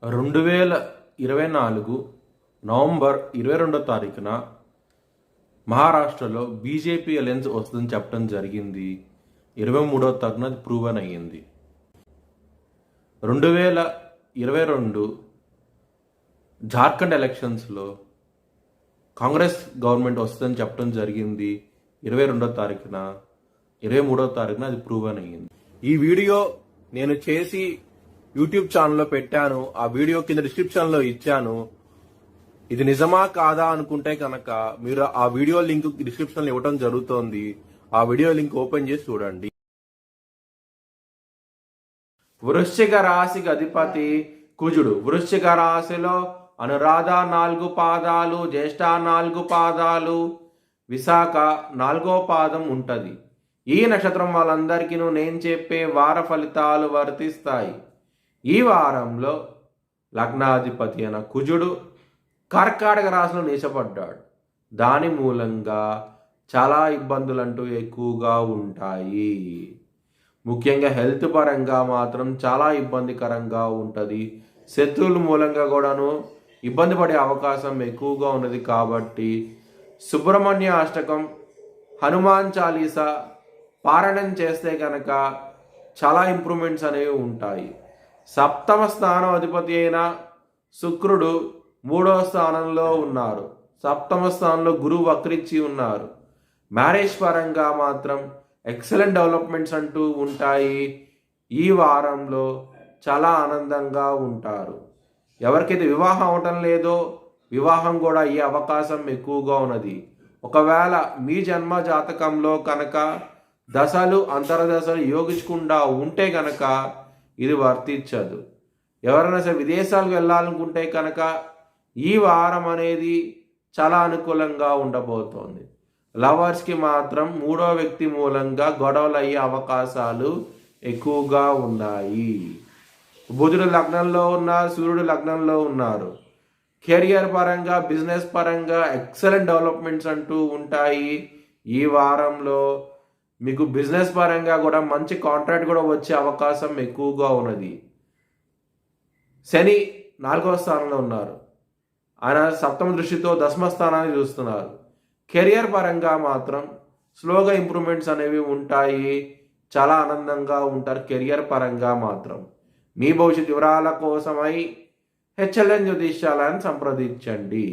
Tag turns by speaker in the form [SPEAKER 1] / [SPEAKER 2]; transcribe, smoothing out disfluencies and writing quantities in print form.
[SPEAKER 1] 2024 November 22వ తారీఖున మహారాష్ట్రలో BJP alliance వస్తుందని చెప్పడం జరిగింది. 23వ తారీఖున అది ప్రూవన్ అయ్యింది. 2022 జార్ఖండ్ ఎలక్షన్స్లో కాంగ్రెస్ గవర్నమెంట్ వస్తుందని చెప్పడం జరిగింది. 22వ తారీఖున 23వ తారీఖున అది ప్రూవన్ అయ్యింది. ఈ వీడియో నేను చేసి యూట్యూబ్ ఛానల్లో పెట్టాను. ఆ వీడియో కింద డిస్క్రిప్షన్ లో ఇచ్చాను. ఇది నిజమా కాదా అనుకుంటే కనుక మీరు ఆ వీడియో లింక్ డిస్క్రిప్షన్ లో ఇవ్వడం జరుగుతోంది. ఆ వీడియో లింక్ ఓపెన్ చేసి చూడండి. వృశ్చిక రాశికి అధిపతి కుజుడు. వృశ్చిక రాశిలో అనురాధ 4 పాదాలు, జ్యేష్ఠ 4 పాదాలు, విశాఖ 4వ పాదం ఉంటది. ఈ నక్షత్రం వాళ్ళందరికీ నేను చెప్పే వార ఫలితాలు వర్తిస్తాయి. ఈ వారంలో లగ్నాధిపతి అయిన కుజుడు కర్కాటక రాశిలో నీచపడ్డాడు. దాని మూలంగా చాలా ఇబ్బందులంటూ ఎక్కువగా ఉంటాయి. ముఖ్యంగా హెల్త్ పరంగా మాత్రం చాలా ఇబ్బందికరంగా ఉంటుంది. శత్రువుల మూలంగా కూడాను ఇబ్బంది పడే అవకాశం ఎక్కువగా ఉన్నది. కాబట్టి సుబ్రహ్మణ్య అష్టకం, హనుమాన్ చాలీసా పారాయణం చేస్తే కనుక చాలా ఇంప్రూవ్మెంట్స్ అనేవి ఉంటాయి. సప్తమ స్థానం అధిపతి అయిన శుక్రుడు 3వ స్థానంలో ఉన్నారు. సప్తమ స్థానంలో గురువు వక్రించి ఉన్నారు. మ్యారేజ్ పరంగా మాత్రం ఎక్సలెంట్ డెవలప్మెంట్స్ అంటూ ఉంటాయి. ఈ వారంలో చాలా ఆనందంగా ఉంటారు. ఎవరికైతే వివాహం అవటం లేదో వివాహం కూడా అయ్యే అవకాశం ఎక్కువగా ఉన్నది. ఒకవేళ మీ జన్మ జాతకంలో కనుక దశలు అంతర్దశలు యోగించకుండా ఉంటే కనుక ఇది వర్తించదు. ఎవరైనా సరే విదేశాలకు వెళ్ళాలనుకుంటే కనుక ఈ వారం అనేది చాలా అనుకూలంగా ఉండబోతోంది. లవర్స్కి మాత్రం 3వ వ్యక్తి మూలంగా గొడవలు అయ్యే అవకాశాలు ఎక్కువగా ఉన్నాయి. బుధుడు లగ్నంలో ఉన్నారు, సూర్యుడు లగ్నంలో ఉన్నారు. కెరియర్ పరంగా, బిజినెస్ పరంగా ఎక్సలెంట్ డెవలప్మెంట్స్ అంటూ ఉంటాయి. ఈ వారంలో మీకు బిజినెస్ పరంగా కూడా మంచి కాంట్రాక్ట్ కూడా వచ్చే అవకాశం ఎక్కువగా ఉన్నది. శని 4వ స్థానంలో ఉన్నారు. ఆయన సప్తమ దృష్టితో దశమ స్థానాన్ని చూస్తున్నారు. కెరియర్ పరంగా మాత్రం స్లోగా ఇంప్రూవ్మెంట్స్ అనేవి ఉంటాయి. చాలా ఆనందంగా ఉంటారు కెరియర్ పరంగా మాత్రం. మీ భవిష్యత్ వివరాల కోసమై HLN జ్యోతిష్యాలను సంప్రదించండి.